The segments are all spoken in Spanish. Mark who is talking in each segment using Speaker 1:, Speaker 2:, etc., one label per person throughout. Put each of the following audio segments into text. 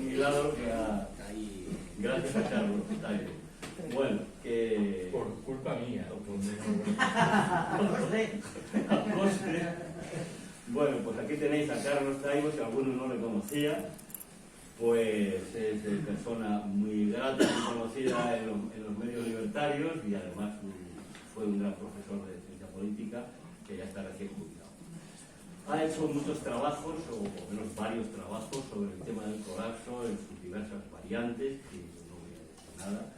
Speaker 1: milagro que gracias a Carlos. Bueno, que...
Speaker 2: Por culpa mía.
Speaker 1: Bueno, pues aquí tenéis a Carlos Taibo, si alguno no le conocía, pues es persona muy grata, muy conocida en los medios libertarios y además fue un gran profesor de ciencia política que ya está recién jubilado. Ha hecho muchos trabajos, o por menos varios trabajos, sobre el tema del colapso en sus diversas variantes, que no voy a decir nada,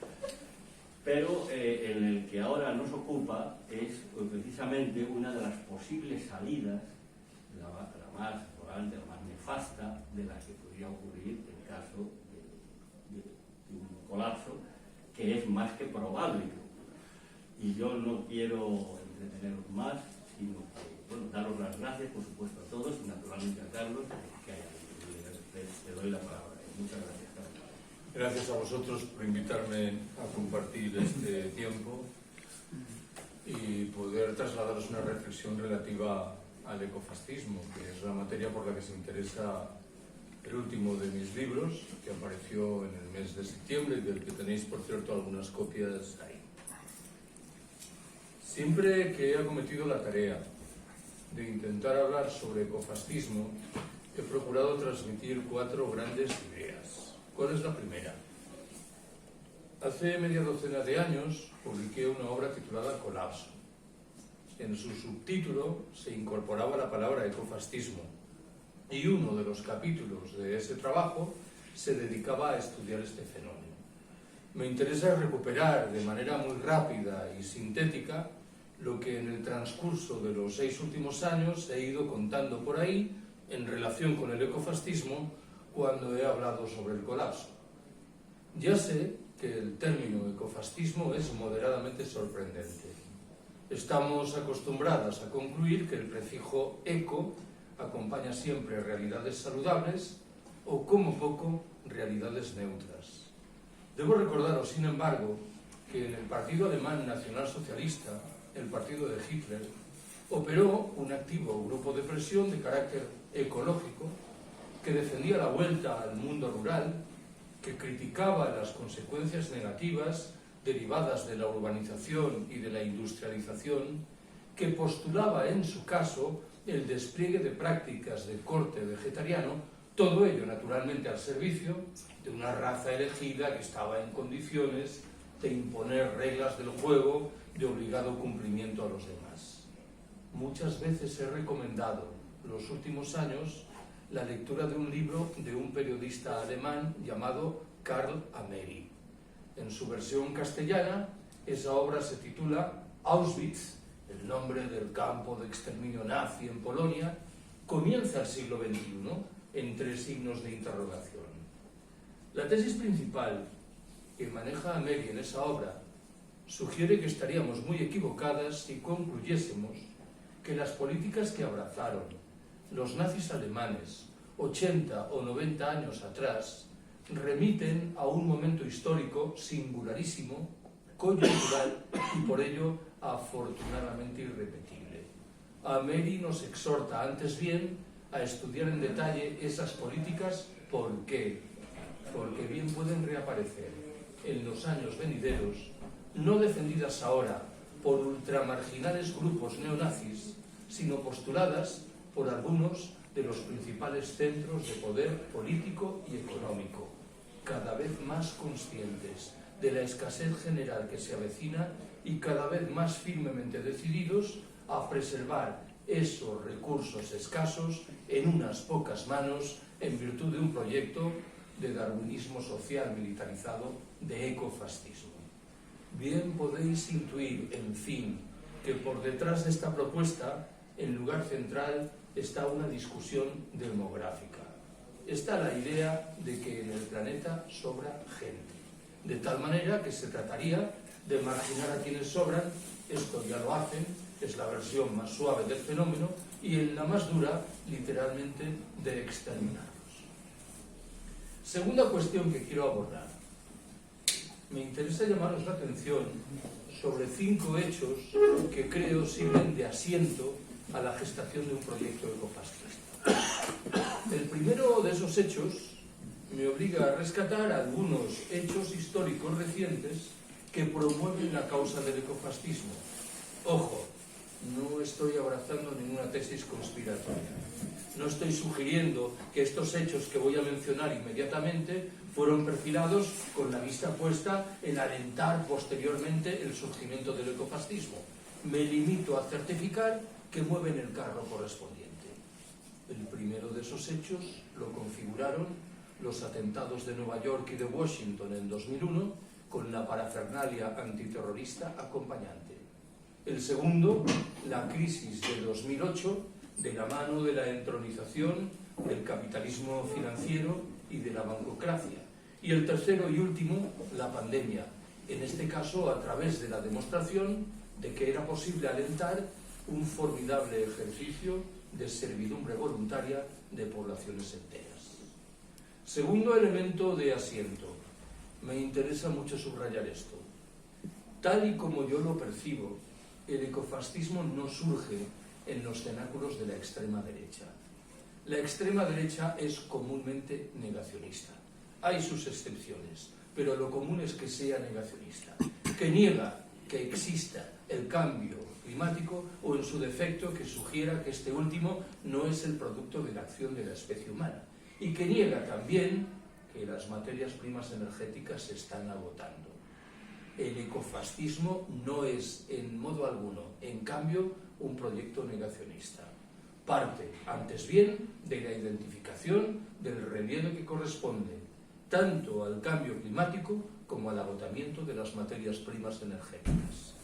Speaker 1: pero en el que ahora nos ocupa es precisamente una de las posibles salidas, la más probablemente la más nefasta de la que podría ocurrir en caso de un colapso, que es más que probable. Y yo no quiero entreteneros más, sino que, bueno, daros las gracias, por supuesto, a todos y naturalmente a Carlos, que le doy la palabra. Muchas gracias, Carlos.
Speaker 2: Gracias a vosotros por invitarme a compartir este tiempo y poder trasladaros una reflexión relativa al ecofascismo, que es la materia por la que se interesa el último de mis libros, que apareció en el mes de septiembre y del que tenéis, por cierto, algunas copias ahí. Siempre que he acometido la tarea de intentar hablar sobre ecofascismo, he procurado transmitir 4 grandes ideas. ¿Cuál es la primera? Hace media docena de años publiqué una obra titulada Colapso. En su subtítulo se incorporaba la palabra ecofascismo y uno de los capítulos de ese trabajo se dedicaba a estudiar este fenómeno. Me interesa recuperar de manera muy rápida y sintética lo que en el transcurso de los 6 últimos años he ido contando por ahí en relación con el ecofascismo cuando he hablado sobre el colapso. Ya sé que el término ecofascismo es moderadamente sorprendente. Estamos acostumbradas a concluir que el prefijo eco acompaña siempre realidades saludables o, como poco, realidades neutras. Debo recordaros, sin embargo, que en el Partido Alemán Nacionalsocialista, el partido de Hitler, operó un activo grupo de presión de carácter ecológico que defendía la vuelta al mundo rural, que criticaba las consecuencias negativas derivadas de la urbanización y de la industrialización, que postulaba en su caso el despliegue de prácticas de corte vegetariano, todo ello naturalmente al servicio de una raza elegida que estaba en condiciones de imponer reglas del juego de obligado cumplimiento a los demás. Muchas veces he recomendado los últimos años la lectura de un libro de un periodista alemán llamado Karl Ameri. En su versión castellana, esa obra se titula Auschwitz, el nombre del campo de exterminio nazi en Polonia, comienza el siglo XXI en 3 signos de interrogación. La tesis principal que maneja Ameri en esa obra sugiere que estaríamos muy equivocadas si concluyésemos que las políticas que abrazaron los nazis alemanes 80 o 90 años atrás remiten a un momento histórico singularísimo, coyuntural y por ello afortunadamente irrepetible. Ameri nos exhorta antes bien a estudiar en detalle esas políticas. ¿Por qué? Porque bien pueden reaparecer en los años venideros, no defendidas ahora por ultramarginales grupos neonazis, sino postuladas por algunos de los principales centros de poder político y económico, cada vez más conscientes de la escasez general que se avecina y cada vez más firmemente decididos a preservar esos recursos escasos en unas pocas manos en virtud de un proyecto de darwinismo social militarizado de ecofascismo. Bien podéis intuir, en fin, que por detrás de esta propuesta, en lugar central, está una discusión demográfica. Está la idea de que en el planeta sobra gente, de tal manera que se trataría de marginar a quienes sobran. Esto ya lo hacen, es la versión más suave del fenómeno, y en la más dura, literalmente, de exterminarlos. Segunda cuestión que quiero abordar. Me interesa llamaros la atención sobre 5 hechos que creo sirven de asiento a la gestación de un proyecto ecofascista. El primero de esos hechos me obliga a rescatar algunos hechos históricos recientes que promueven la causa del ecofascismo. Ojo, no estoy abrazando ninguna tesis conspiratoria. No estoy sugiriendo que estos hechos que voy a mencionar inmediatamente fueron perfilados con la vista puesta en alentar posteriormente el surgimiento del ecofascismo. Me limito a certificar que mueven el carro correspondiente. El primero de esos hechos lo configuraron los atentados de Nueva York y de Washington en 2001 con la parafernalia antiterrorista acompañante. El segundo, la crisis de 2008, de la mano de la entronización del capitalismo financiero y de la bancocracia. Y el tercero y último, la pandemia, en este caso a través de la demostración de que era posible alentar un formidable ejercicio de servidumbre voluntaria de poblaciones enteras. Segundo elemento de asiento. Me interesa mucho subrayar esto. Tal y como yo lo percibo, el ecofascismo no surge en los cenáculos de la extrema derecha. La extrema derecha es comúnmente negacionista. Hay sus excepciones, pero lo común es que sea negacionista, que niega que exista el cambio climático o, en su defecto, que sugiera que este último no es el producto de la acción de la especie humana, y que niega también que las materias primas energéticas se están agotando. El ecofascismo no es, en modo alguno, en cambio, un proyecto negacionista. Parte, antes bien, de la identificación del relieve que corresponde tanto al cambio climático como al agotamiento de las materias primas energéticas.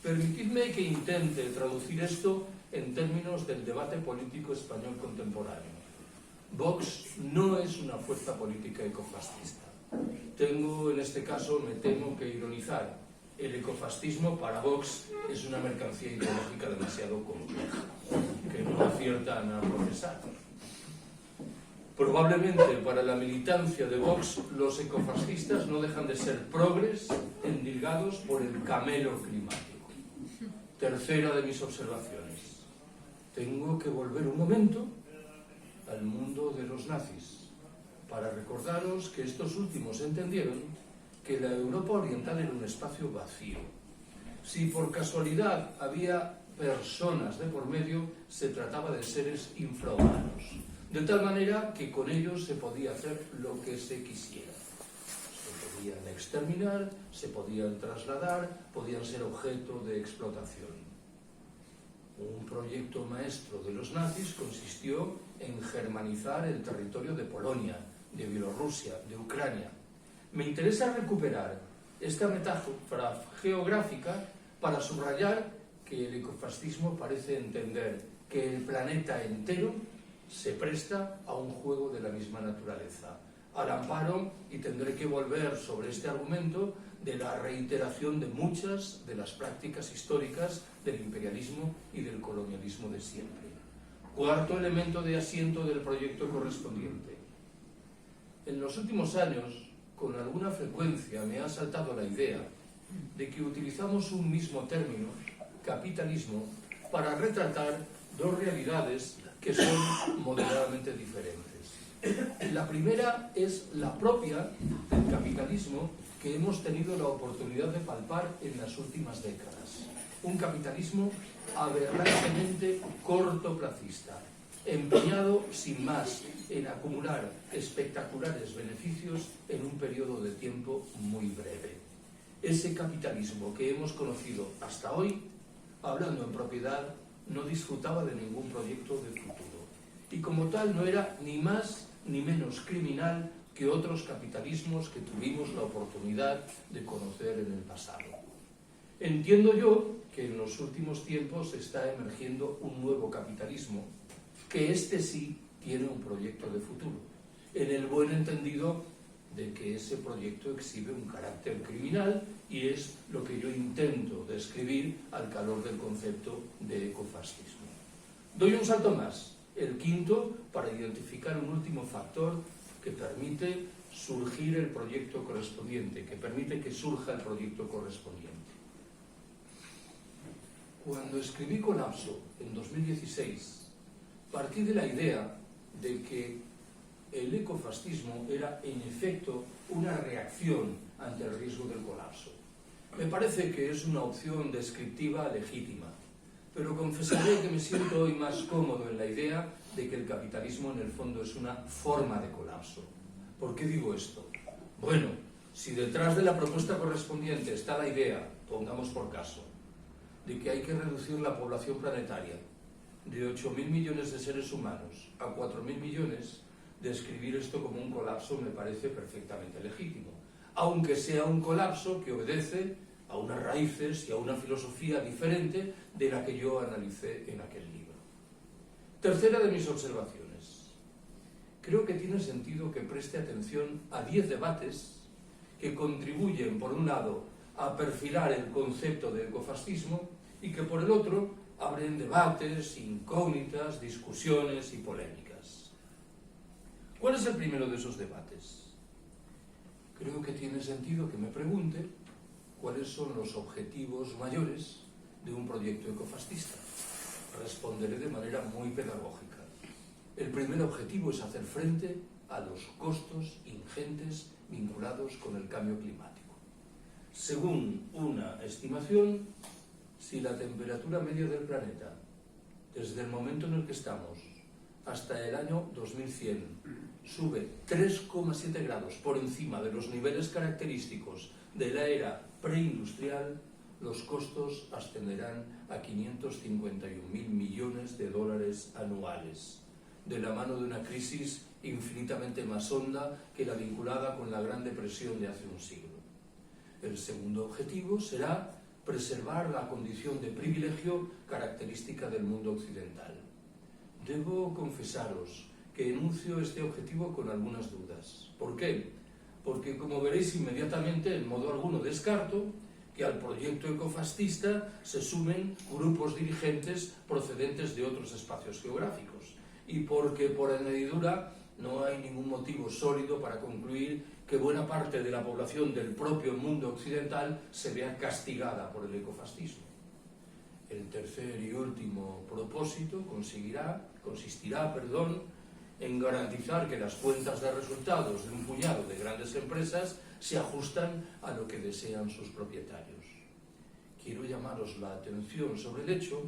Speaker 2: Permitidme que intente traducir esto en términos del debate político español contemporáneo. Vox no es una fuerza política ecofascista. Tengo, en este caso, me temo que ironizar. El ecofascismo para Vox es una mercancía ideológica demasiado compleja, que no aciertan a procesar. Probablemente para la militancia de Vox los ecofascistas no dejan de ser progres endilgados por el camelo climático. Tercera de mis observaciones. Tengo que volver un momento al mundo de los nazis para recordaros que estos últimos entendieron que la Europa Oriental era un espacio vacío. Si por casualidad había personas de por medio, se trataba de seres infrahumanos, de tal manera que con ellos se podía hacer lo que se quisiera. Se podían exterminar, se podían trasladar, podían ser objeto de explotación. Un proyecto maestro de los nazis consistió en germanizar el territorio de Polonia, de Bielorrusia, de Ucrania. Me interesa recuperar esta metáfora geográfica para subrayar que el ecofascismo parece entender que el planeta entero se presta a un juego de la misma naturaleza, al amparo, y tendré que volver sobre este argumento, de la reiteración de muchas de las prácticas históricas del imperialismo y del colonialismo de siempre. Cuarto elemento de asiento del proyecto correspondiente. En los últimos años, con alguna frecuencia me ha saltado la idea de que utilizamos un mismo término, capitalismo, para retratar dos realidades que son moderadamente diferentes. La primera es la propia del capitalismo que hemos tenido la oportunidad de palpar en las últimas décadas. Un capitalismo aberrantemente cortoplacista, empeñado sin más en acumular espectaculares beneficios en un periodo de tiempo muy breve. Ese capitalismo que hemos conocido hasta hoy, hablando en propiedad, no disfrutaba de ningún proyecto de futuro y como tal no era ni más ni menos criminal que otros capitalismos que tuvimos la oportunidad de conocer en el pasado. Entiendo yo que en los últimos tiempos está emergiendo un nuevo capitalismo, que este sí tiene un proyecto de futuro, en el buen entendido de que ese proyecto exhibe un carácter criminal y es lo que yo intento describir al calor del concepto de ecofascismo. Doy un salto más, el quinto, para identificar un último factor que permite surgir el proyecto correspondiente, que permite que surja el proyecto correspondiente. Cuando escribí Colapso en 2016, partí de la idea de que el ecofascismo era en efecto una reacción ante el riesgo del colapso. Me parece que es una opción descriptiva legítima, pero confesaré que me siento hoy más cómodo en la idea de que el capitalismo en el fondo es una forma de colapso. ¿Por qué digo esto? Bueno, si detrás de la propuesta correspondiente está la idea, pongamos por caso, de que hay que reducir la población planetaria de 8.000 millones de seres humanos a 4.000 millones, describir esto como un colapso me parece perfectamente legítimo, aunque sea un colapso que obedece a unas raíces y a una filosofía diferente de la que yo analicé en aquel libro. Tercera de mis observaciones. Creo que tiene sentido que preste atención a 10 debates que contribuyen, por un lado, a perfilar el concepto de ecofascismo y que, por el otro, abren debates, incógnitas, discusiones y polémicas. ¿Cuál es el primero de esos debates? Creo que tiene sentido que me pregunte cuáles son los objetivos mayores de un proyecto ecofascista. Responderé de manera muy pedagógica. El primer objetivo es hacer frente a los costos ingentes vinculados con el cambio climático. Según una estimación, si la temperatura media del planeta, desde el momento en el que estamos hasta el año 2100, sube 3,7 grados por encima de los niveles característicos de la era preindustrial, los costos ascenderán a 551.000 millones de dólares anuales, de la mano de una crisis infinitamente más honda que la vinculada con la Gran Depresión de hace un siglo. El segundo objetivo será preservar la condición de privilegio característica del mundo occidental. Debo confesaros que enuncio este objetivo con algunas dudas. ¿Por qué? Porque, como veréis inmediatamente, en modo alguno descarto que al proyecto ecofascista se sumen grupos dirigentes procedentes de otros espacios geográficos y porque, por añadidura, no hay ningún motivo sólido para concluir que buena parte de la población del propio mundo occidental se vea castigada por el ecofascismo. El tercer y último propósito consistirá en garantizar que las cuentas de resultados de un puñado de grandes empresas se ajustan a lo que desean sus propietarios. Quiero llamaros la atención sobre el hecho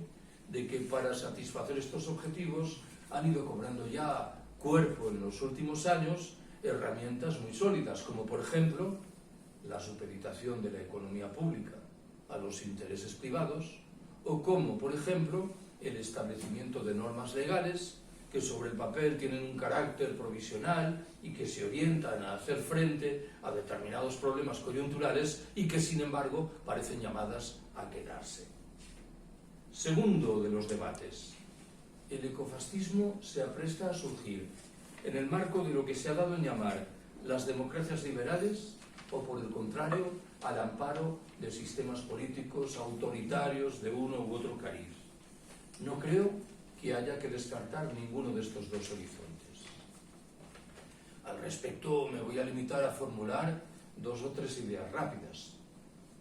Speaker 2: de que para satisfacer estos objetivos han ido cobrando ya cuerpo en los últimos años herramientas muy sólidas, como por ejemplo la supeditación de la economía pública a los intereses privados, o como por ejemplo el establecimiento de normas legales que sobre el papel tienen un carácter provisional y que se orientan a hacer frente a determinados problemas coyunturales y que sin embargo parecen llamadas a quedarse. Segundo de los debates. El ecofascismo se apresta a surgir en el marco de lo que se ha dado en llamar las democracias liberales o, por el contrario, al amparo de sistemas políticos autoritarios de uno u otro cariz. No creo que haya que descartar ninguno de estos dos horizontes. Al respecto, me voy a limitar a formular 2 o 3 ideas rápidas.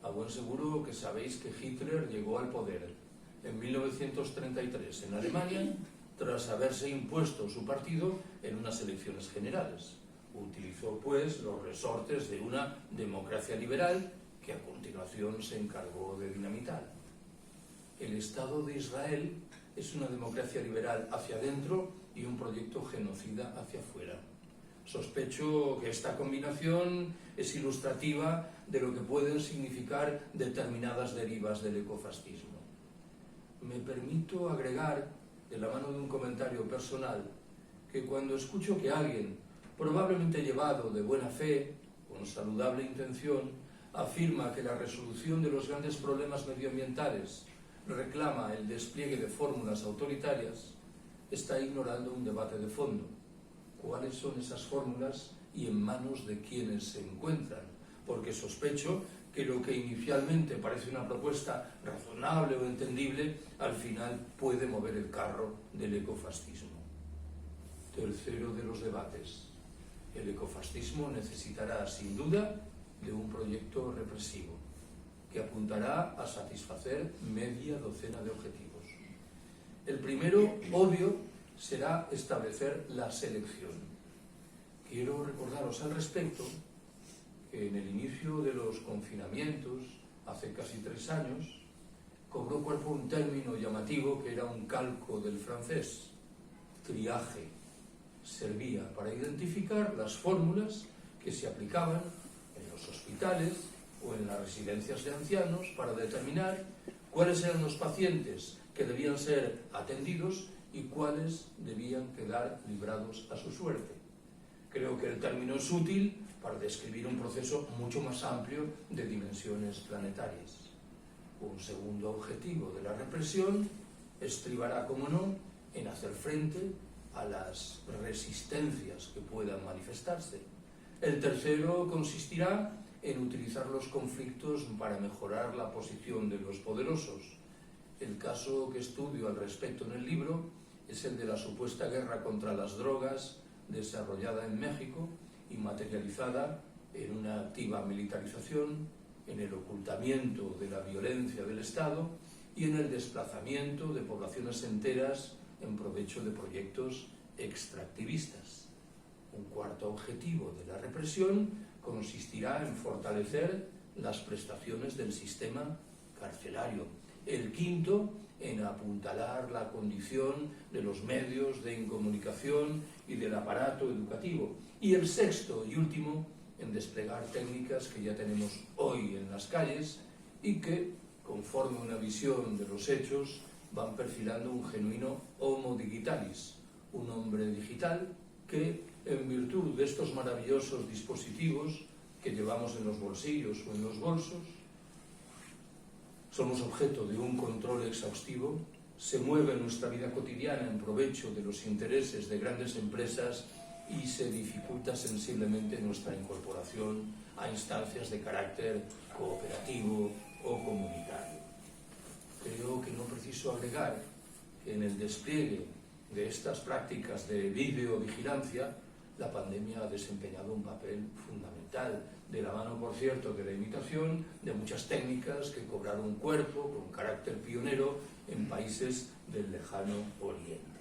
Speaker 2: A buen seguro que sabéis que Hitler llegó al poder en 1933 en Alemania tras haberse impuesto su partido en unas elecciones generales. Utilizó, pues, los resortes de una democracia liberal que a continuación se encargó de dinamitar. El Estado de Israel es una democracia liberal hacia adentro y un proyecto genocida hacia afuera. Sospecho que esta combinación es ilustrativa de lo que pueden significar determinadas derivas del ecofascismo. Me permito agregar, de la mano de un comentario personal, que cuando escucho que alguien, probablemente llevado de buena fe, con saludable intención, afirma que la resolución de los grandes problemas medioambientales reclama el despliegue de fórmulas autoritarias, está ignorando un debate de fondo. ¿Cuáles son esas fórmulas y en manos de quiénes se encuentran? Porque sospecho que lo que inicialmente parece una propuesta razonable o entendible, al final puede mover el carro del ecofascismo. Tercero de los debates. El ecofascismo necesitará, sin duda, de un proyecto represivo que apuntará a satisfacer media docena de objetivos. El primero, obvio, será establecer la selección. quiero recordaros al respecto que en el inicio de los confinamientos, hace casi 3 años, cobró cuerpo un término llamativo que era un calco del francés, triaje. Servía para identificar las fórmulas que se aplicaban en los hospitales o en las residencias de ancianos para determinar cuáles eran los pacientes que debían ser atendidos y cuáles debían quedar librados a su suerte. Creo que el término es útil para describir un proceso mucho más amplio de dimensiones planetarias. Un segundo objetivo de la represión estribará, como no, en hacer frente a las resistencias que puedan manifestarse. El tercero consistirá en utilizar los conflictos para mejorar la posición de los poderosos. El caso que estudio al respecto en el libro es el de la supuesta guerra contra las drogas desarrollada en México y materializada en una activa militarización, en el ocultamiento de la violencia del Estado y en el desplazamiento de poblaciones enteras en provecho de proyectos extractivistas. Un cuarto objetivo de la represión consistirá en fortalecer las prestaciones del sistema carcelario. El quinto, en apuntalar la condición de los medios de comunicación y del aparato educativo. Y el sexto y último, en desplegar técnicas que ya tenemos hoy en las calles y que, conforme a una visión de los hechos, van perfilando un genuino homo digitalis, un hombre digital que, en virtud de estos maravillosos dispositivos que llevamos en los bolsillos o en los bolsos, somos objeto de un control exhaustivo, se mueve en nuestra vida cotidiana en provecho de los intereses de grandes empresas y se dificulta sensiblemente nuestra incorporación a instancias de carácter cooperativo o comunitario. Creo que no preciso agregar que en el despliegue de estas prácticas de videovigilancia, la pandemia ha desempeñado un papel fundamental, de la mano, por cierto, de la imitación de muchas técnicas que cobraron cuerpo con carácter pionero en países del lejano Oriente.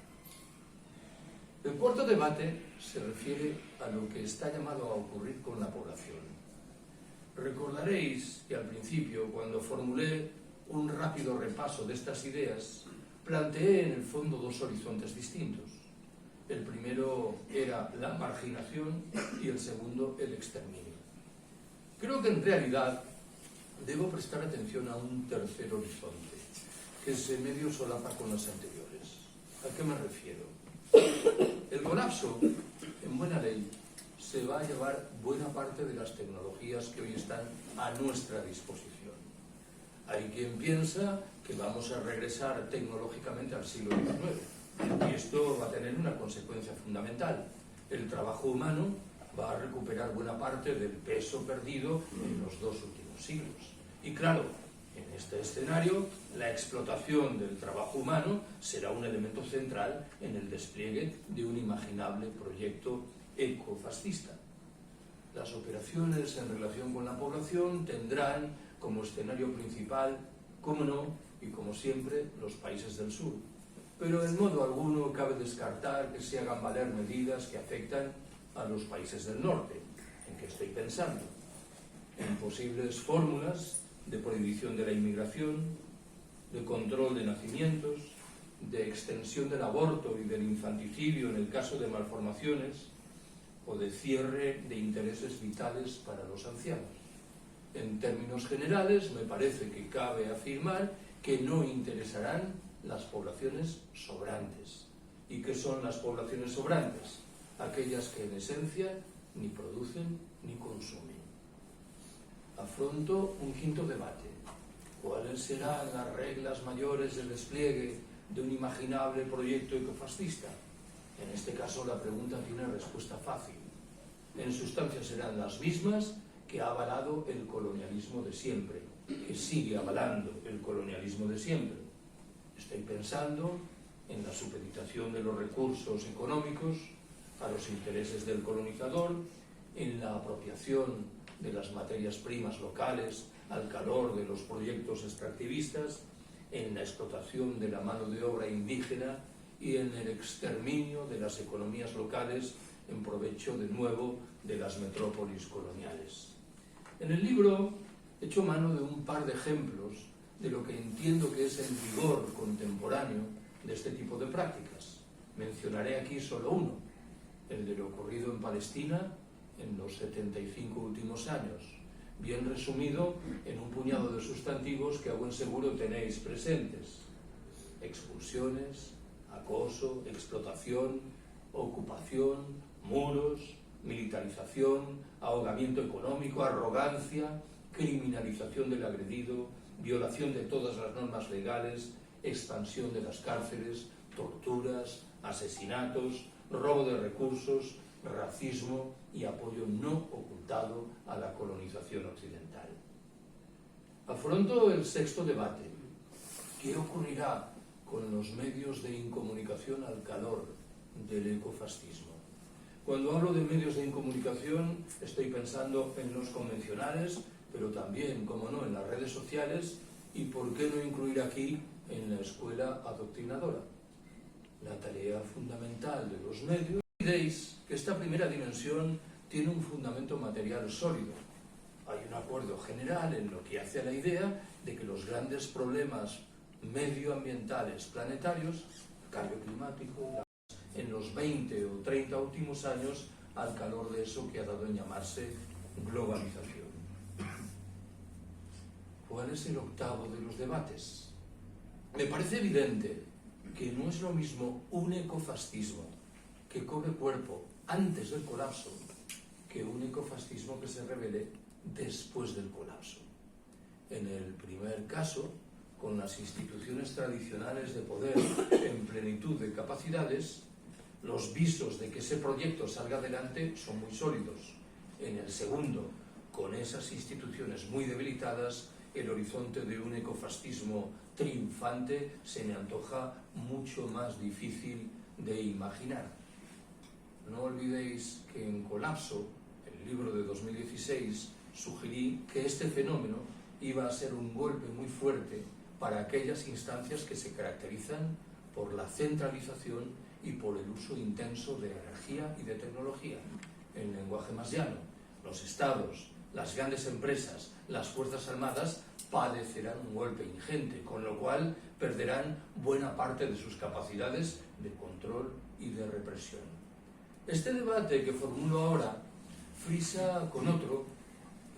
Speaker 2: El cuarto debate se refiere a lo que está llamado a ocurrir con la población. Recordaréis que al principio, cuando formulé un rápido repaso de estas ideas, planteé en el fondo 2 horizontes distintos. El primero era la marginación y el segundo el exterminio. Creo que en realidad debo prestar atención a un tercer horizonte, que se medio solapa con los anteriores. ¿A qué me refiero? El colapso, en buena ley, se va a llevar buena parte de las tecnologías que hoy están a nuestra disposición. Hay quien piensa que vamos a regresar tecnológicamente al siglo XIX, y esto va a tener una consecuencia fundamental. El trabajo humano va a recuperar buena parte del peso perdido en los 2 últimos siglos. Y claro, en este escenario, la explotación del trabajo humano será un elemento central en el despliegue de un imaginable proyecto ecofascista. Las operaciones en relación con la población tendrán como escenario principal, como no, y como siempre, los países del sur. Pero en modo alguno cabe descartar que se hagan valer medidas que afectan a los países del norte. ¿En qué estoy pensando? En posibles fórmulas de prohibición de la inmigración, de control de nacimientos, de extensión del aborto y del infanticidio en el caso de malformaciones, o de cierre de intereses vitales para los ancianos. En términos generales, me parece que cabe afirmar que no interesarán las poblaciones sobrantes. ¿Y qué son las poblaciones sobrantes? Aquellas que en esencia ni producen ni consumen. Afronto un quinto debate. ¿Cuáles serán las reglas mayores de despliegue de un imaginable proyecto ecofascista? En este caso la pregunta tiene respuesta fácil. En sustancia serán las mismas que ha avalado el colonialismo de siempre, que sigue avalando el colonialismo de siempre. Estoy pensando en la supeditación de los recursos económicos a los intereses del colonizador, en la apropiación de las materias primas locales al calor de los proyectos extractivistas, en la explotación de la mano de obra indígena y en el exterminio de las economías locales en provecho de nuevo de las metrópolis coloniales. En el libro echo mano de un par de ejemplos de lo que entiendo que es el vigor contemporáneo de este tipo de prácticas. Mencionaré aquí solo uno, el de lo ocurrido en Palestina en los 75 últimos años, bien resumido en un puñado de sustantivos que a buen seguro tenéis presentes: expulsiones, acoso, explotación, ocupación, muros, militarización, ahogamiento económico, arrogancia, criminalización del agredido, violación de todas las normas legales, expansión de las cárceles, torturas, asesinatos, robo de recursos, racismo y apoyo no ocultado a la colonización occidental. Afronto el sexto debate. ¿Qué ocurrirá con los medios de incomunicación al calor del ecofascismo? Cuando hablo de medios de incomunicación estoy pensando en los convencionales, pero también, como no, en las redes sociales, y por qué no incluir aquí en la escuela adoctrinadora. La tarea fundamental de los medios. Veréis que esta primera dimensión tiene un fundamento material sólido. Hay un acuerdo general en lo que hace a la idea de que los grandes problemas medioambientales planetarios, cambio climático, en los 20 o 30 últimos años, al calor de eso que ha dado en llamarse globalización. ¿Cuál es el octavo de los debates? Me parece evidente que no es lo mismo un ecofascismo que cobre cuerpo antes del colapso que un ecofascismo que se revele después del colapso. En el primer caso, con las instituciones tradicionales de poder en plenitud de capacidades, los visos de que ese proyecto salga adelante son muy sólidos. En el segundo, con esas instituciones muy debilitadas, el horizonte de un ecofascismo triunfante se me antoja mucho más difícil de imaginar. No olvidéis que en Colapso, el libro de 2016, sugerí que este fenómeno iba a ser un golpe muy fuerte para aquellas instancias que se caracterizan por la centralización y por el uso intenso de energía y de tecnología. En lenguaje más llano, los estados, las grandes empresas, las fuerzas armadas padecerán un golpe ingente, con lo cual perderán buena parte de sus capacidades de control y de represión. Este debate que formulo ahora frisa con otro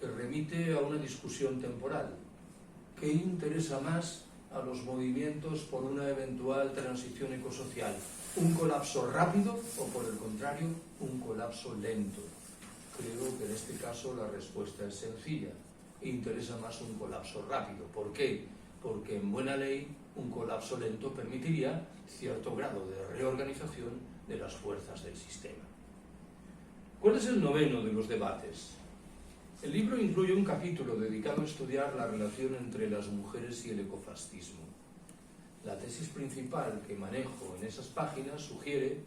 Speaker 2: que remite a una discusión temporal. ¿Qué interesa más a los movimientos por una eventual transición ecosocial? ¿Un colapso rápido o, por el contrario, un colapso lento? Creo que en este caso la respuesta es sencilla. Interesa más un colapso rápido. ¿Por qué? Porque en buena ley un colapso lento permitiría cierto grado de reorganización de las fuerzas del sistema. ¿Cuál es el noveno de los debates? El libro incluye un capítulo dedicado a estudiar la relación entre las mujeres y el ecofascismo. La tesis principal que manejo en esas páginas sugiere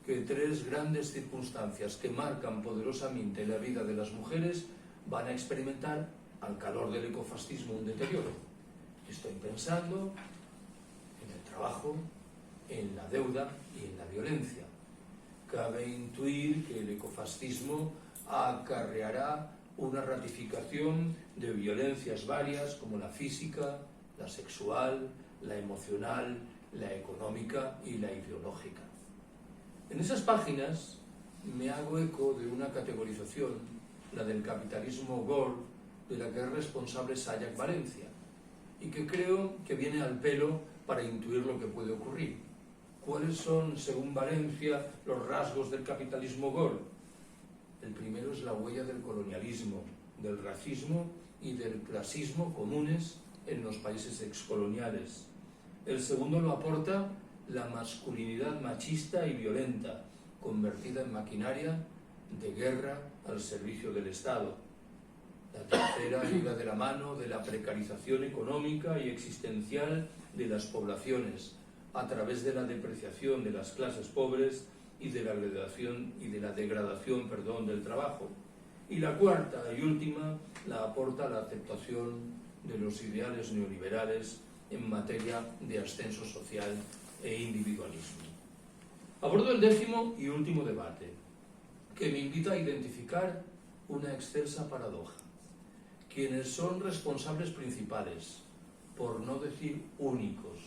Speaker 2: que tres grandes circunstancias que marcan poderosamente la vida de las mujeres van a experimentar al calor del ecofascismo un deterioro. Estoy pensando en el trabajo, en la deuda y en la violencia. Cabe intuir que el ecofascismo acarreará una ratificación de violencias varias como la física, la sexual, la emocional, la económica y la ideológica. En esas páginas me hago eco de una categorización, la del capitalismo gore, de la que es responsable Sayak Valencia, y que creo que viene al pelo para intuir lo que puede ocurrir. ¿Cuáles son, según Valencia, los rasgos del capitalismo gore? El primero es la huella del colonialismo, del racismo y del clasismo comunes en los países excoloniales. El segundo lo aporta la masculinidad machista y violenta, convertida en maquinaria de guerra al servicio del Estado. La tercera iba de la mano de la precarización económica y existencial de las poblaciones, a través de la depreciación de las clases pobres y de la degradación del trabajo. Y la cuarta y última la aporta la aceptación de los ideales neoliberales en materia de ascenso social e individualismo. Abordo el décimo y último debate. que me invita a identificar una excelsa paradoja. Quienes son responsables principales, por no decir únicos,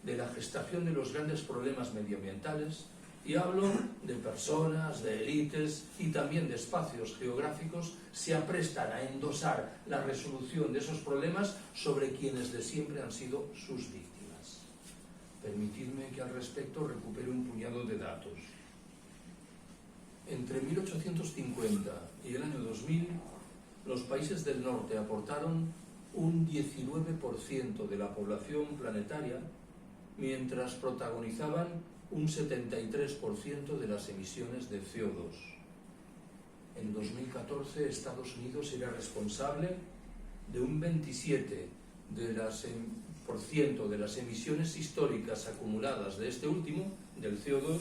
Speaker 2: de la gestación de los grandes problemas medioambientales, y hablo de personas, de élites y también de espacios geográficos, se aprestan a endosar la resolución de esos problemas sobre quienes de siempre han sido sus víctimas. Permitidme que al respecto recupere un puñado de datos. Entre 1850 y el año 2000, los países del norte aportaron un 19% de la población planetaria, mientras protagonizaban un 73% de las emisiones de CO2. En 2014, Estados Unidos era responsable de un 27% de las emisiones históricas acumuladas de este último, del CO2,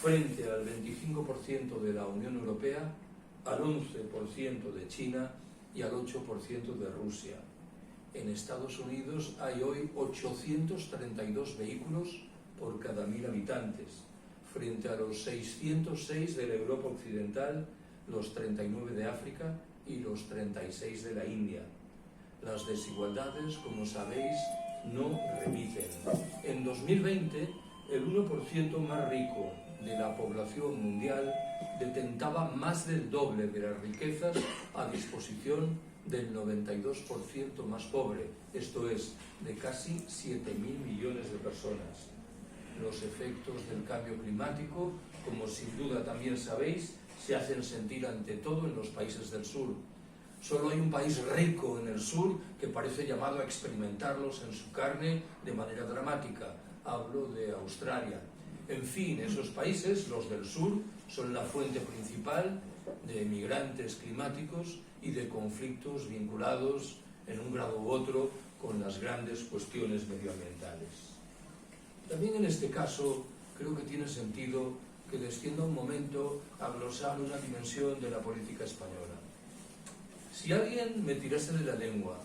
Speaker 2: frente al 25% de la Unión Europea, al 11% de China y al 8% de Rusia. En Estados Unidos hay hoy 832 vehículos por cada 1000 habitantes, frente a los 606 de la Europa Occidental, los 39 de África y los 36 de la India. Las desigualdades, como sabéis, no remiten. En 2020, el 1% más rico de la población mundial detentaba más del doble de las riquezas a disposición del 92% más pobre, esto es, de casi 7.000 millones de personas. Los efectos del cambio climático, como sin duda también sabéis, se hacen sentir ante todo en los países del sur. Solo hay un país rico en el sur que parece llamado a experimentarlos en su carne de manera dramática. Hablo de Australia. En fin, esos países, los del sur, son la fuente principal de emigrantes climáticos y de conflictos vinculados en un grado u otro con las grandes cuestiones medioambientales. También en este caso creo que tiene sentido que descienda un momento a glosar una dimensión de la política española. Si alguien me tirase de la lengua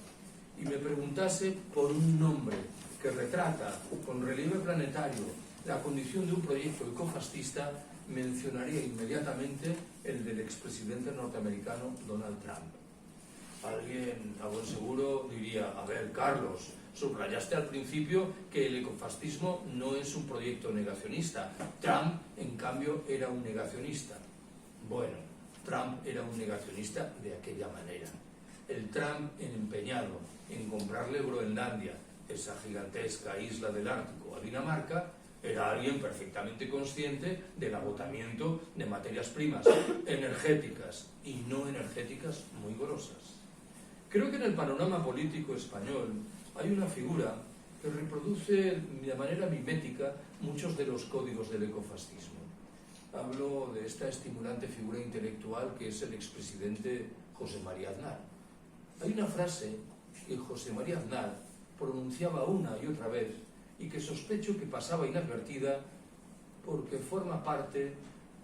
Speaker 2: y me preguntase por un nombre que retrata con relieve planetario la condición de un proyecto ecofascista, mencionaría inmediatamente el del expresidente norteamericano Donald Trump. Alguien, a buen seguro, diría: a ver, Carlos, subrayaste al principio que el ecofascismo no es un proyecto negacionista. Trump, en cambio, era un negacionista. Bueno, Trump era un negacionista de aquella manera. El Trump empeñado en comprarle Groenlandia, esa gigantesca isla del Ártico, a Dinamarca, era alguien perfectamente consciente del agotamiento de materias primas energéticas y no energéticas muy golosas. Creo que en el panorama político español hay una figura que reproduce de manera mimética muchos de los códigos del ecofascismo. Hablo de esta estimulante figura intelectual que es el expresidente José María Aznar. Hay una frase que José María Aznar pronunciaba una y otra vez y que sospecho que pasaba inadvertida porque forma parte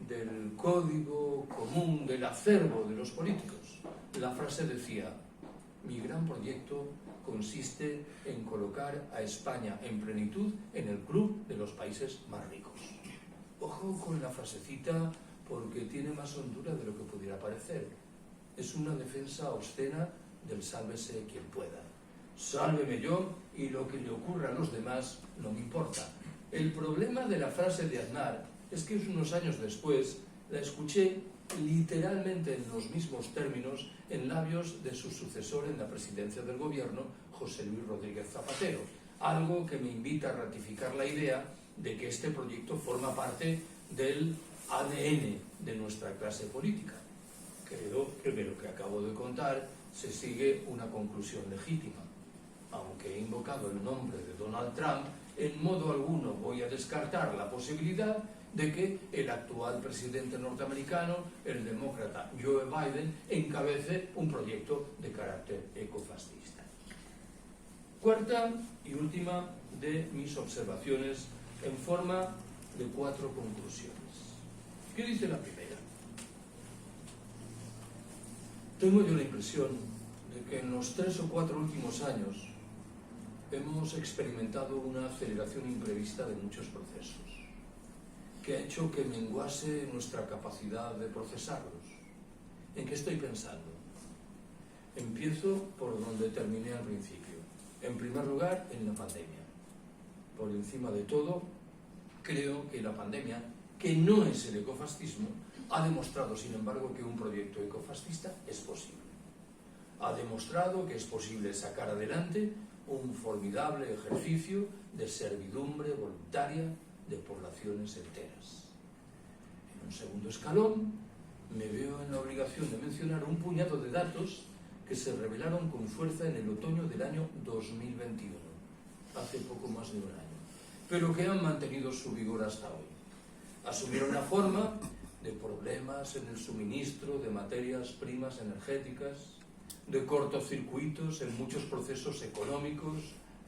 Speaker 2: del código común, del acervo de los políticos. La frase decía: mi gran proyecto consiste en colocar a España en plenitud en el club de los países más ricos. Ojo con la frasecita porque tiene más hondura de lo que pudiera parecer. Es una defensa obscena del sálvese quien pueda. Sálveme yo y lo que le ocurra a los demás no me importa. El problema de la frase de Aznar es que unos años después la escuché literalmente en los mismos términos en labios de su sucesor en la presidencia del gobierno, José Luis Rodríguez Zapatero, algo que me invita a ratificar la idea de que este proyecto forma parte del ADN de nuestra clase política. Creo que de lo que acabo de contar se sigue una conclusión legítima. Aunque he invocado el nombre de Donald Trump, en modo alguno voy a descartar la posibilidad de que el actual presidente norteamericano, el demócrata Joe Biden, encabece un proyecto de carácter ecofascista. Cuarta y última de mis observaciones en forma de 4 conclusiones. ¿Qué dice la primera? Tengo yo la impresión de que en los 3 o 4 últimos años hemos experimentado una aceleración imprevista de muchos procesos, que ha hecho que menguase nuestra capacidad de procesarlos. ¿En qué estoy pensando? Empiezo por donde terminé al principio. En primer lugar, en la pandemia. Por encima de todo, creo que la pandemia, que no es el ecofascismo, ha demostrado, sin embargo, que un proyecto ecofascista es posible. Ha demostrado que es posible sacar adelante un formidable ejercicio de servidumbre voluntaria de poblaciones enteras. En un segundo escalón, me veo en la obligación de mencionar un puñado de datos que se revelaron con fuerza en el otoño del año 2021, hace poco más de un año, pero que han mantenido su vigor hasta hoy. Asumieron la forma de problemas en el suministro de materias primas energéticas, de cortocircuitos en muchos procesos económicos,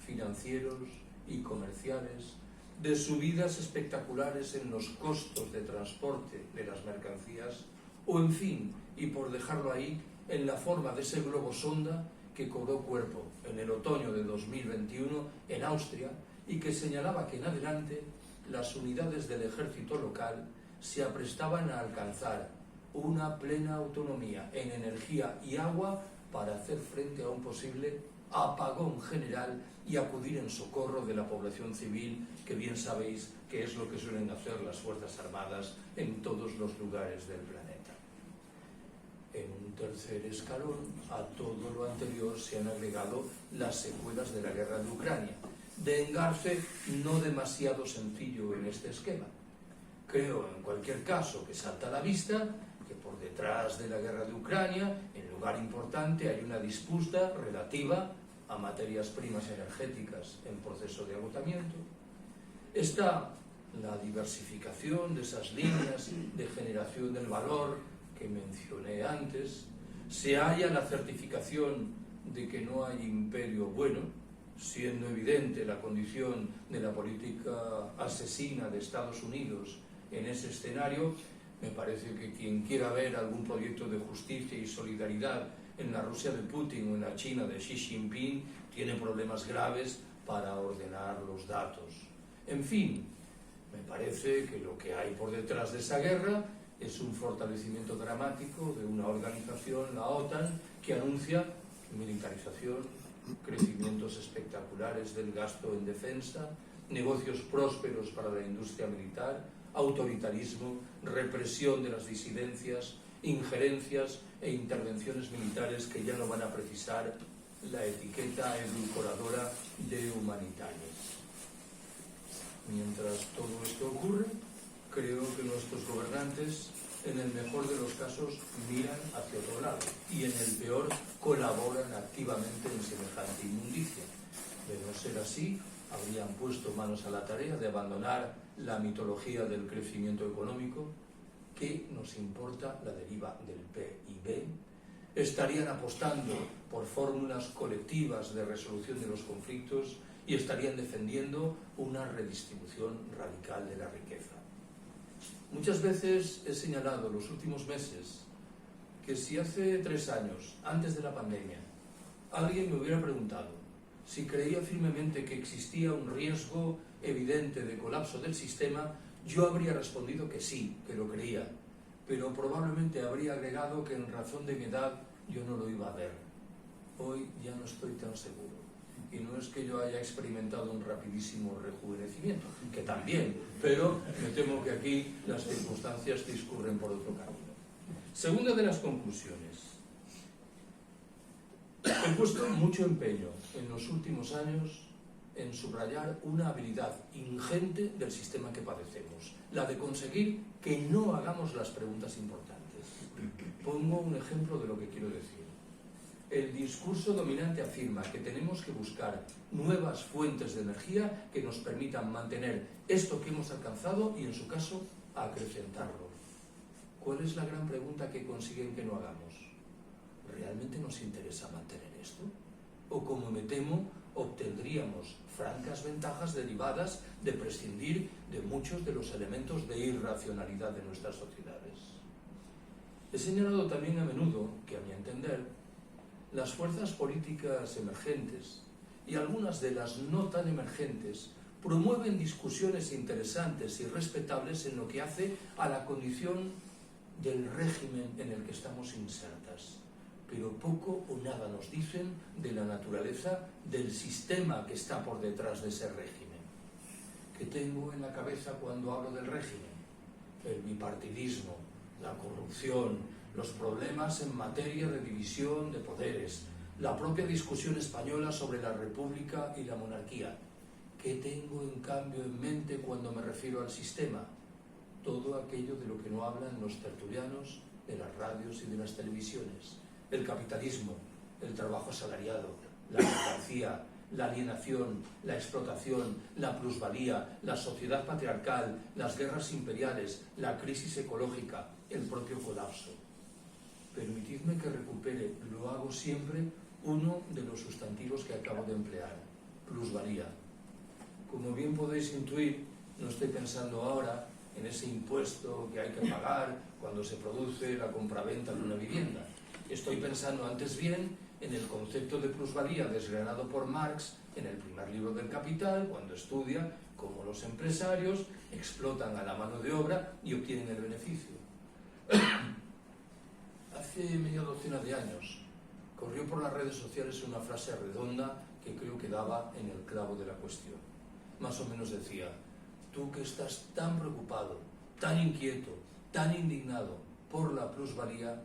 Speaker 2: financieros y comerciales, de subidas espectaculares en los costos de transporte de las mercancías, o en fin, y por dejarlo ahí, en la forma de ese globo sonda que cobró cuerpo en el otoño de 2021 en Austria y que señalaba que en adelante las unidades del ejército local se aprestaban a alcanzar una plena autonomía en energía y agua para hacer frente a un posible apagón general y acudir en socorro de la población civil, que bien sabéis que es lo que suelen hacer las Fuerzas Armadas en todos los lugares del planeta. En un tercer escalón, a todo lo anterior se han agregado las secuelas de la guerra de Ucrania, de engarce no demasiado sencillo en este esquema. Creo, en cualquier caso, que salta a la vista que por detrás de la guerra de Ucrania, en lugar importante, hay una disputa relativa a materias primas energéticas en proceso de agotamiento. Está la diversificación de esas líneas de generación del valor que mencioné antes. Se halla la certificación de que no hay imperio bueno, siendo evidente la condición de la política asesina de Estados Unidos en ese escenario. Me parece que quien quiera ver algún proyecto de justicia y solidaridad en la Rusia de Putin o en la China de Xi Jinping tiene problemas graves para ordenar los datos. En fin, me parece que lo que hay por detrás de esa guerra es un fortalecimiento dramático de una organización, la OTAN, que anuncia militarización, crecimientos espectaculares del gasto en defensa, negocios prósperos para la industria militar, autoritarismo, represión de las disidencias, injerencias e intervenciones militares que ya no van a precisar la etiqueta edulcoradora de humanitarios. Mientras todo esto ocurre, creo que nuestros gobernantes, en el mejor de los casos, miran hacia otro lado y en el peor colaboran activamente en semejante inmundicia. De no ser así, habrían puesto manos a la tarea de abandonar la mitología del crecimiento económico. ¿Qué nos importa la deriva del PIB? Estarían apostando por fórmulas colectivas de resolución de los conflictos y estarían defendiendo una redistribución radical de la riqueza. Muchas veces he señalado en los últimos meses que si hace 3 años, antes de la pandemia, alguien me hubiera preguntado si creía firmemente que existía un riesgo evidente de colapso del sistema, yo habría respondido que sí, que lo creía, pero probablemente habría agregado que en razón de mi edad yo no lo iba a ver. Hoy ya no estoy tan seguro. Y no es que yo haya experimentado un rapidísimo rejuvenecimiento, que también, pero me temo que aquí las circunstancias discurren por otro camino. Segunda de las conclusiones. He puesto mucho empeño en los últimos años en subrayar una habilidad ingente del sistema que padecemos, la de conseguir que no hagamos las preguntas importantes. Pongo un ejemplo de lo que quiero decir. El discurso dominante afirma que tenemos que buscar nuevas fuentes de energía que nos permitan mantener esto que hemos alcanzado y, en su caso, acrecentarlo. ¿Cuál es la gran pregunta que consiguen que no hagamos? ¿Realmente nos interesa mantener esto? ¿O, como me temo, obtendríamos francas ventajas derivadas de prescindir de muchos de los elementos de irracionalidad de nuestras sociedades? He señalado también a menudo que, a mi entender, las fuerzas políticas emergentes y algunas de las no tan emergentes promueven discusiones interesantes y respetables en lo que hace a la condición del régimen en el que estamos insertas, pero poco o nada nos dicen de la naturaleza del sistema que está por detrás de ese régimen. ¿Qué tengo en la cabeza cuando hablo del régimen? El bipartidismo, la corrupción, los problemas en materia de división de poderes, la propia discusión española sobre la república y la monarquía. ¿Qué tengo en cambio en mente cuando me refiero al sistema? Todo aquello de lo que no hablan los tertulianos de las radios y de las televisiones. El capitalismo, el trabajo asalariado, la mercancía, la alienación, la explotación, la plusvalía, la sociedad patriarcal, las guerras imperiales, la crisis ecológica, el propio colapso. Permitidme que recupere, lo hago siempre, uno de los sustantivos que acabo de emplear, plusvalía. Como bien podéis intuir, no estoy pensando ahora en ese impuesto que hay que pagar cuando se produce la compraventa de una vivienda. Estoy pensando antes bien en el concepto de plusvalía desgranado por Marx en el primer libro del Capital, cuando estudia cómo los empresarios explotan a la mano de obra y obtienen el beneficio. Hace media docena de años corrió por las redes sociales una frase redonda que creo que daba en el clavo de la cuestión. Más o menos decía: tú que estás tan preocupado, tan inquieto, tan indignado por la plusvalía,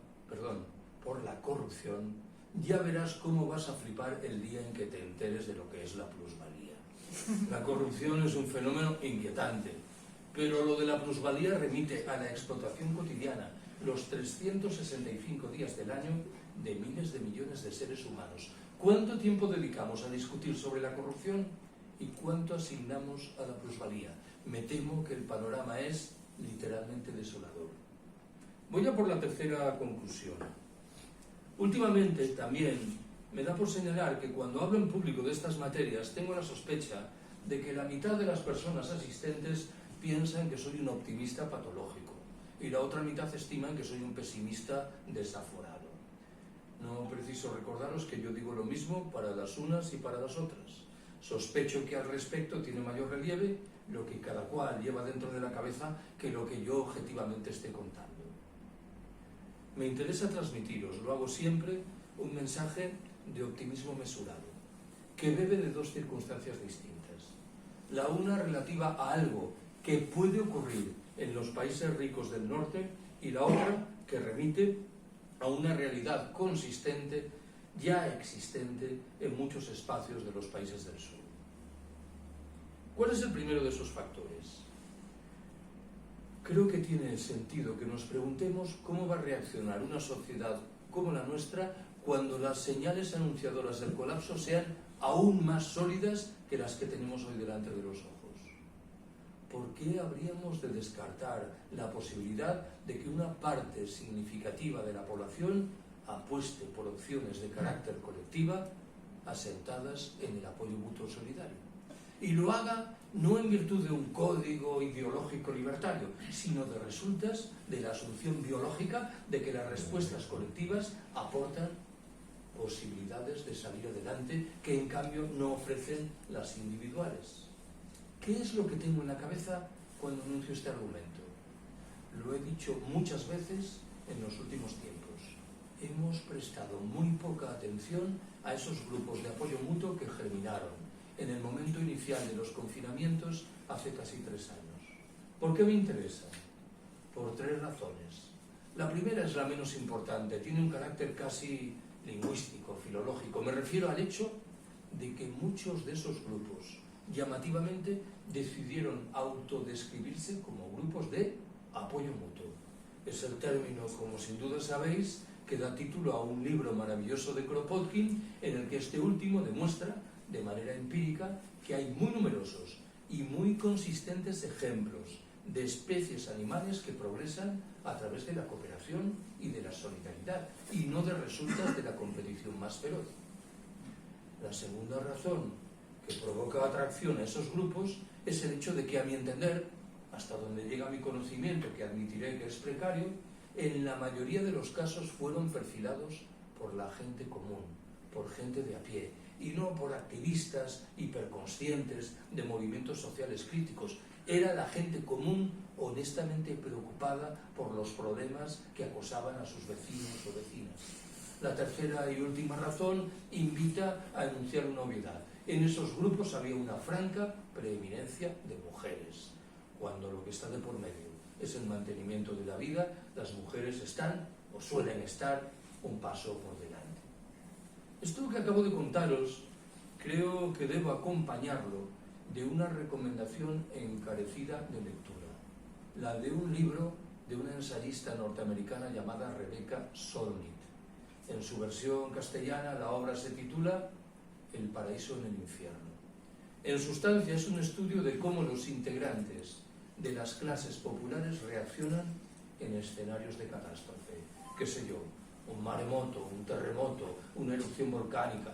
Speaker 2: por la corrupción, ya verás cómo vas a flipar el día en que te enteres de lo que es la plusvalía. La corrupción es un fenómeno inquietante, pero lo de la plusvalía remite a la explotación cotidiana, los 365 días del año, de miles de millones de seres humanos. ¿Cuánto tiempo dedicamos a discutir sobre la corrupción y cuánto asignamos a la plusvalía? Me temo que el panorama es literalmente desolador. Voy a por la tercera conclusión. Últimamente también me da por señalar que cuando hablo en público de estas materias tengo la sospecha de que la mitad de las personas asistentes piensan que soy un optimista patológico y la otra mitad estiman que soy un pesimista desaforado. No preciso recordaros que yo digo lo mismo para las unas y para las otras. Sospecho que al respecto tiene mayor relieve lo que cada cual lleva dentro de la cabeza que lo que yo objetivamente esté contando. Me interesa transmitiros, lo hago siempre, un mensaje de optimismo mesurado, que bebe de dos circunstancias distintas. La una relativa a algo que puede ocurrir en los países ricos del norte y la otra que remite a una realidad consistente, ya existente en muchos espacios de los países del sur. ¿Cuál es el primero de esos factores? Creo que tiene sentido que nos preguntemos cómo va a reaccionar una sociedad como la nuestra cuando las señales anunciadoras del colapso sean aún más sólidas que las que tenemos hoy delante de los ojos. ¿Por qué habríamos de descartar la posibilidad de que una parte significativa de la población apueste por opciones de carácter colectiva asentadas en el apoyo mutuo solidario? Y lo haga no en virtud de un código ideológico libertario, sino de resultas de la asunción biológica de que las respuestas colectivas aportan posibilidades de salir adelante que en cambio no ofrecen las individuales. ¿Qué es lo que tengo en la cabeza cuando anuncio este argumento? Lo he dicho muchas veces en los últimos tiempos. Hemos prestado muy poca atención a esos grupos de apoyo mutuo que germinaron en el momento inicial de los confinamientos hace casi 3 años. ¿Por qué me interesa? Por 3 razones. La primera es la menos importante, tiene un carácter casi lingüístico, filológico. Me refiero al hecho de que muchos de esos grupos llamativamente decidieron autodescribirse como grupos de apoyo mutuo. Es el término, como sin duda sabéis, que da título a un libro maravilloso de Kropotkin en el que este último demuestra de manera empírica que hay muy numerosos y muy consistentes ejemplos de especies animales que progresan a través de la cooperación y de la solidaridad y no de resultas de la competición más feroz. La segunda razón que provoca atracción a esos grupos es el hecho de que, a mi entender, hasta donde llega mi conocimiento, que admitiré que es precario, en la mayoría de los casos fueron perfilados por la gente común, por gente de a pie, y no por activistas hiperconscientes de movimientos sociales críticos. Era la gente común honestamente preocupada por los problemas que acosaban a sus vecinos o vecinas. La tercera y última razón invita a enunciar una obviedad. En esos grupos había una franca preeminencia de mujeres. Cuando lo que está de por medio es el mantenimiento de la vida, las mujeres están o suelen estar un paso por delante. Esto que acabo de contaros creo que debo acompañarlo de una recomendación encarecida de lectura, la de un libro de una ensayista norteamericana llamada Rebecca Solnit. En su versión castellana la obra se titula El paraíso en el infierno. En sustancia es un estudio de cómo los integrantes de las clases populares reaccionan en escenarios de catástrofe. Qué sé yo, un maremoto, un terremoto, una erupción volcánica,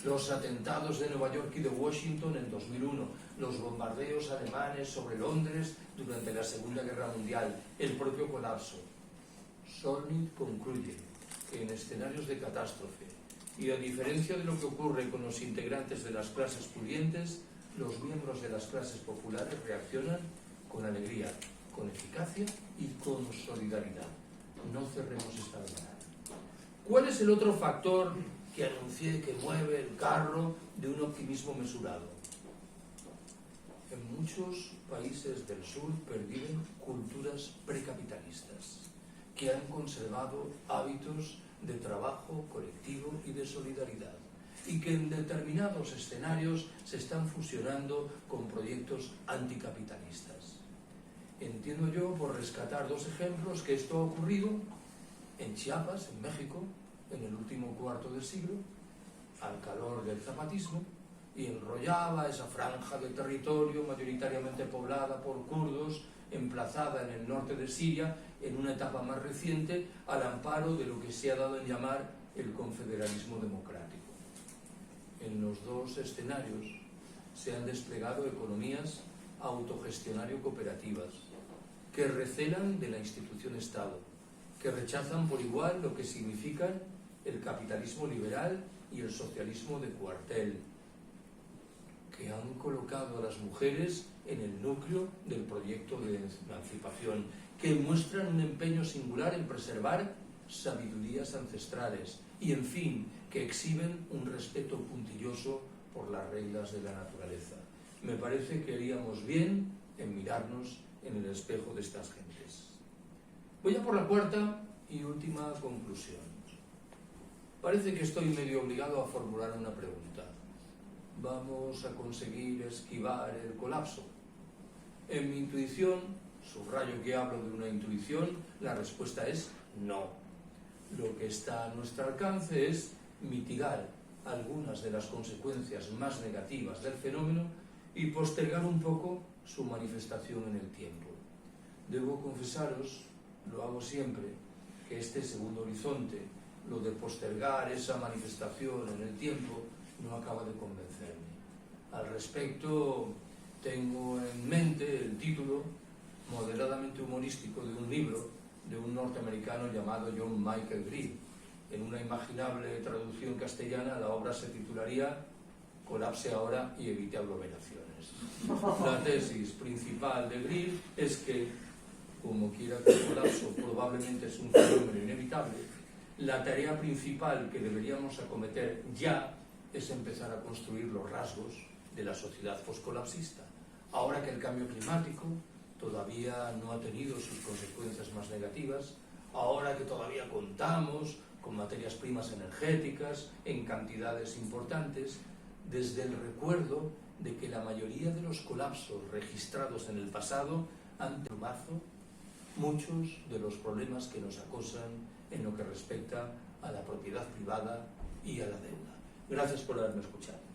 Speaker 2: los atentados de Nueva York y de Washington en 2001, los bombardeos alemanes sobre Londres durante la Segunda Guerra Mundial, el propio colapso. Solnit concluye que en escenarios de catástrofe, y a diferencia de lo que ocurre con los integrantes de las clases pudientes, los miembros de las clases populares reaccionan con alegría, con eficacia y con solidaridad. No cerremos esta ventana. ¿Cuál es el otro factor que anuncié que mueve el carro de un optimismo mesurado? En muchos países del sur perviven culturas precapitalistas que han conservado hábitos de trabajo colectivo y de solidaridad, y que en determinados escenarios se están fusionando con proyectos anticapitalistas. Entiendo yo, por rescatar dos ejemplos, que esto ha ocurrido en Chiapas, en México, en el último cuarto del siglo, al calor del zapatismo, y enrollaba esa franja de territorio mayoritariamente poblada por kurdos, emplazada en el norte de Siria, en una etapa más reciente, al amparo de lo que se ha dado en llamar el confederalismo democrático. En los dos escenarios se han desplegado economías autogestionario-cooperativas que recelan de la institución Estado, que rechazan por igual lo que significan el capitalismo liberal y el socialismo de cuartel, que han colocado a las mujeres en el núcleo del proyecto de emancipación, que muestran un empeño singular en preservar sabidurías ancestrales y, en fin, que exhiben un respeto puntilloso por las reglas de la naturaleza. Me parece que haríamos bien en mirarnos en el espejo de estas gentes. Voy a por la cuarta y última conclusión. Parece que estoy medio obligado a formular una pregunta. ¿Vamos a conseguir esquivar el colapso? En mi intuición, subrayo que hablo de una intuición, la respuesta es no. Lo que está a nuestro alcance es mitigar algunas de las consecuencias más negativas del fenómeno y postergar un poco su manifestación en el tiempo. Debo confesaros, lo hago siempre, que este segundo horizonte, lo de postergar esa manifestación en el tiempo, no acaba de convencerme. Al respecto, tengo en mente el título moderadamente humorístico de un libro de un norteamericano llamado John Michael Green. En una imaginable traducción castellana, la obra se titularía Colapse ahora y evite aglomeraciones. La tesis principal de Green es que, como quiera que el colapso probablemente es un fenómeno inevitable, la tarea principal que deberíamos acometer ya es empezar a construir los rasgos de la sociedad poscolapsista. Ahora que el cambio climático todavía no ha tenido sus consecuencias más negativas, ahora que todavía contamos con materias primas energéticas en cantidades importantes, desde el recuerdo de que la mayoría de los colapsos registrados en el pasado han tenido muchos de los problemas que nos acosan en lo que respecta a la propiedad privada y a la deuda. Gracias por haberme escuchado.